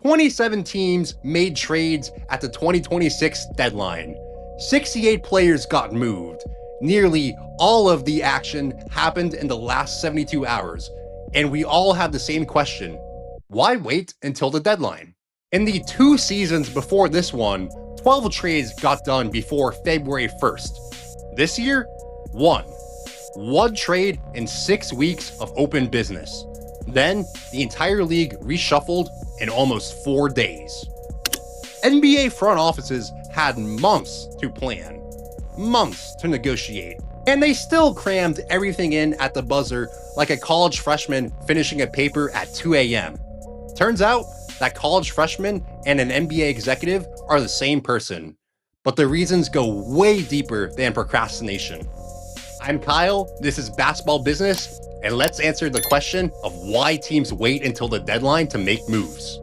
27 teams made trades at the 2026 deadline. 68 players got moved. Nearly all of the action happened in the last 72 hours, and we all have the same question: why wait until the deadline? In the 2 seasons before this one, 12 trades got done before February 1st. This year, 1. One trade in 6 weeks of open business. Then, the entire league reshuffled in almost 4 days. NBA front offices had months to plan, months to negotiate, and they still crammed everything in at the buzzer like a college freshman finishing a paper at 2 a.m. Turns out that college freshman and an NBA executive are the same person, but the reasons go way deeper than procrastination. I'm Kyle, this is Basketball Business, and let's answer the question of why teams wait until the deadline to make moves.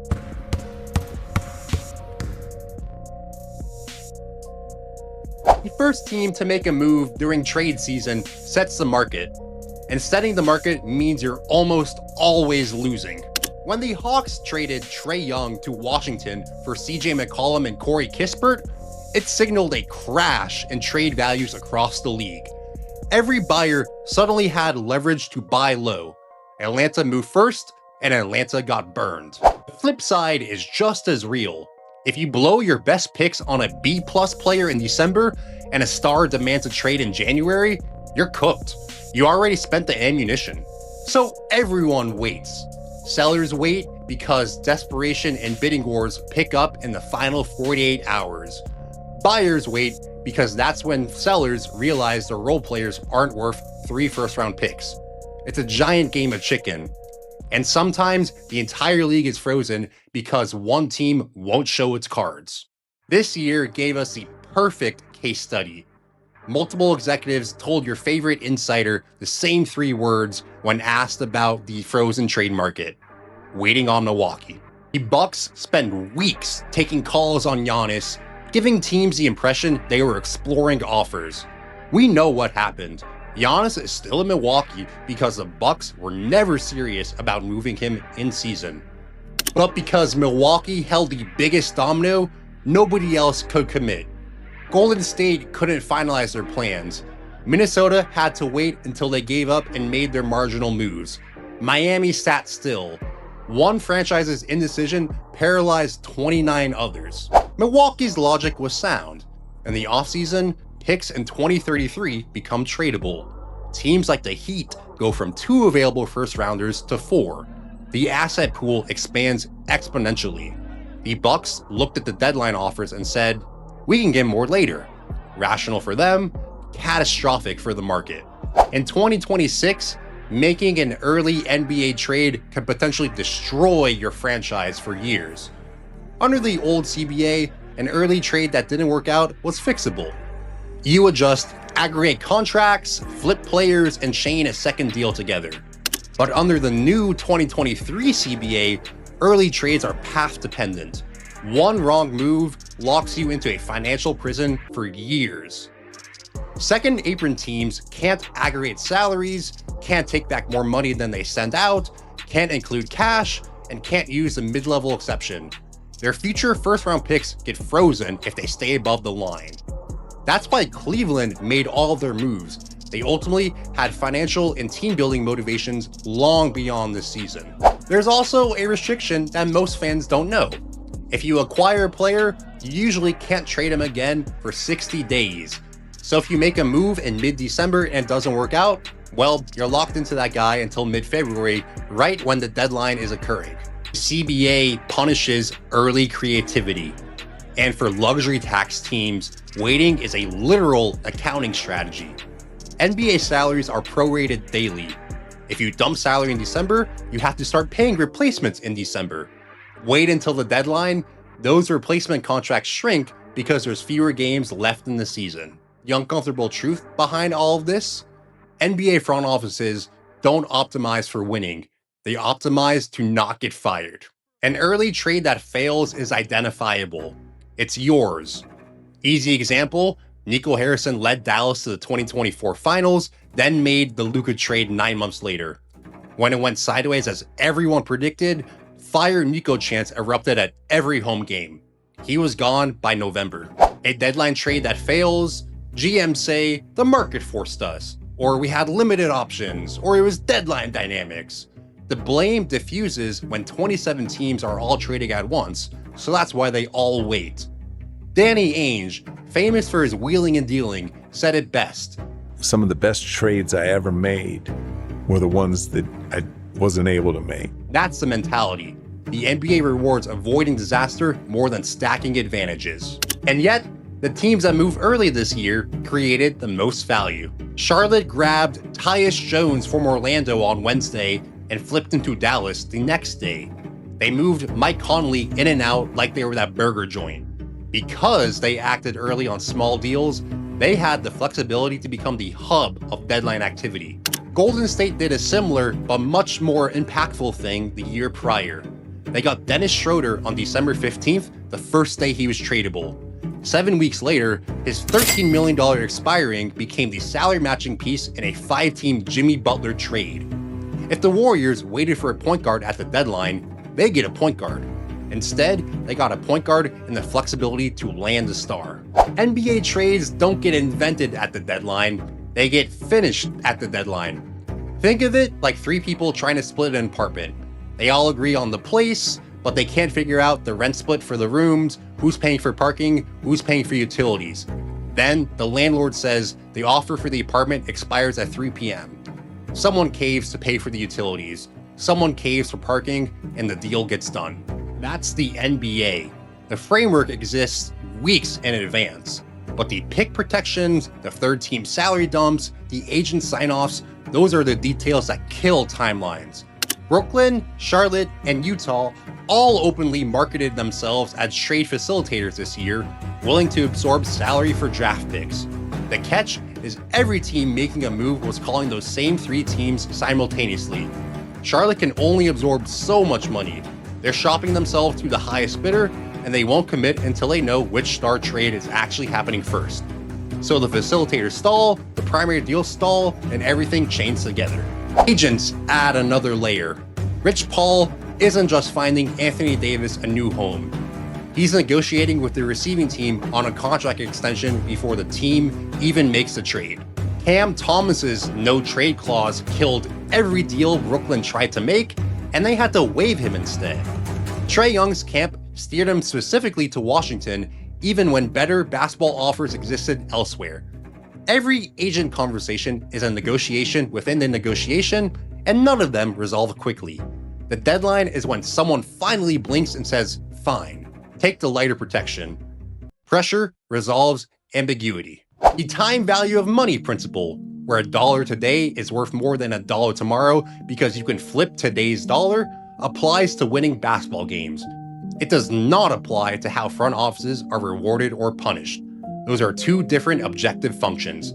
The first team to make a move during trade season sets the market, and setting the market means you're almost always losing. When the Hawks traded Trae Young to Washington for CJ McCollum and Corey Kispert, it signaled a crash in trade values across the league. Every buyer suddenly had leverage to buy low. Atlanta moved first, and Atlanta got burned. The flip side is just as real. If you blow your best picks on a B+ player in December and a star demands a trade in January, you're cooked. You already spent the ammunition. So everyone waits. Sellers wait because desperation and bidding wars pick up in the final 48 hours. Buyers wait because that's when sellers realize their role players aren't worth 3 first-round picks. It's a giant game of chicken. And sometimes the entire league is frozen because one team won't show its cards. This year gave us the perfect case study. Multiple executives told your favorite insider the same 3 words when asked about the frozen trade market: waiting on Milwaukee. The Bucks spend weeks taking calls on Giannis, giving teams the impression they were exploring offers. We know what happened. Giannis is still in Milwaukee because the Bucks were never serious about moving him in season. But because Milwaukee held the biggest domino, nobody else could commit. Golden State couldn't finalize their plans. Minnesota had to wait until they gave up and made their marginal moves. Miami sat still. One franchise's indecision paralyzed 29 others. Milwaukee's logic was sound. In the offseason, picks in 2033 become tradable. Teams like the Heat go from 2 available first-rounders to 4. The asset pool expands exponentially. The Bucks looked at the deadline offers and said, "We can get more later." Rational for them, catastrophic for the market. In 2026, making an early NBA trade could potentially destroy your franchise for years. Under the old CBA, an early trade that didn't work out was fixable. You adjust, aggregate contracts, flip players, and chain a second deal together. But under the new 2023 CBA, early trades are path dependent. One wrong move locks you into a financial prison for years. Second apron teams can't aggregate salaries, can't take back more money than they send out, can't include cash, and can't use the mid-level exception. Their future first-round picks get frozen if they stay above the line. That's why Cleveland made all of their moves. They ultimately had financial and team-building motivations long beyond this season. There's also a restriction that most fans don't know. If you acquire a player, you usually can't trade him again for 60 days. So if you make a move in mid-December and it doesn't work out, well, you're locked into that guy until mid-February, right when the deadline is occurring. CBA punishes early creativity. And for luxury tax teams, waiting is a literal accounting strategy. NBA salaries are prorated daily. If you dump salary in December, you have to start paying replacements in December. Wait until the deadline, those replacement contracts shrink because there's fewer games left in the season. The uncomfortable truth behind all of this? NBA front offices don't optimize for winning. They optimize to not get fired. An early trade that fails is identifiable. It's yours. Easy example, Nico Harrison led Dallas to the 2024 finals, then made the Luka trade 9 months later. When it went sideways as everyone predicted, Fire Nico chants erupted at every home game. He was gone by November. A deadline trade that fails, GMs say the market forced us, or we had limited options, or it was deadline dynamics. The blame diffuses when 27 teams are all trading at once, so that's why they all wait. Danny Ainge, famous for his wheeling and dealing, said it best. Some of the best trades I ever made were the ones that I wasn't able to make. That's the mentality. The NBA rewards avoiding disaster more than stacking advantages. And yet, the teams that moved early this year created the most value. Charlotte grabbed Tyus Jones from Orlando on Wednesday and flipped him to Dallas the next day. They moved Mike Conley in and out like they were that burger joint. Because they acted early on small deals, they had the flexibility to become the hub of deadline activity. Golden State did a similar but much more impactful thing the year prior. They got Dennis Schroeder on December 15th, the first day he was tradable. 7 weeks later, his $13 million expiring became the salary matching piece in a 5-team Jimmy Butler trade. If the Warriors waited for a point guard at the deadline, they get a point guard. Instead, they got a point guard and the flexibility to land a star. NBA trades don't get invented at the deadline, they get finished at the deadline. Think of it like 3 people trying to split an apartment. They all agree on the place, but they can't figure out the rent split for the rooms, who's paying for parking, who's paying for utilities. Then the landlord says the offer for the apartment expires at 3 p.m. Someone caves to pay for the utilities, someone caves for parking, and the deal gets done. That's the NBA. The framework exists weeks in advance, but the pick protections, the third team salary dumps, the agent sign-offs, those are the details that kill timelines. Brooklyn, Charlotte, and Utah all openly marketed themselves as trade facilitators this year, willing to absorb salary for draft picks. The catch is every team making a move was calling those same 3 teams simultaneously. Charlotte can only absorb so much money. They're shopping themselves to the highest bidder, and they won't commit until they know which star trade is actually happening first. So the facilitators stall, the primary deals stall, and everything chains together. Agents add another layer. Rich Paul isn't just finding Anthony Davis a new home. He's negotiating with the receiving team on a contract extension before the team even makes the trade. Cam Thomas's no trade clause killed every deal Brooklyn tried to make, and they had to waive him instead. Trae Young's camp steered him specifically to Washington, even when better basketball offers existed elsewhere. Every agent conversation is a negotiation within the negotiation, and none of them resolve quickly. The deadline is when someone finally blinks and says, fine, take the lighter protection. Pressure resolves ambiguity. The time value of money principle, where $1 today is worth more than $1 tomorrow because you can flip today's dollar, applies to winning basketball games. It does not apply to how front offices are rewarded or punished. Those are 2 different objective functions.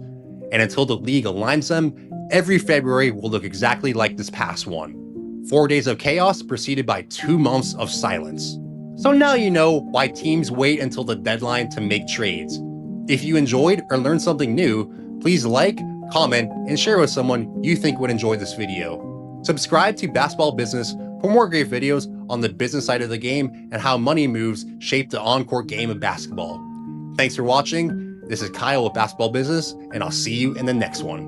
And until the league aligns them, every February will look exactly like this past one. 4 days of chaos preceded by 2 months of silence. So now you know why teams wait until the deadline to make trades. If you enjoyed or learned something new, please like, comment, and share with someone you think would enjoy this video. Subscribe to Basketball Business for more great videos on the business side of the game and how money moves shape the on-court game of basketball. Thanks for watching. This is Kyle with Basketball Business, and I'll see you in the next one.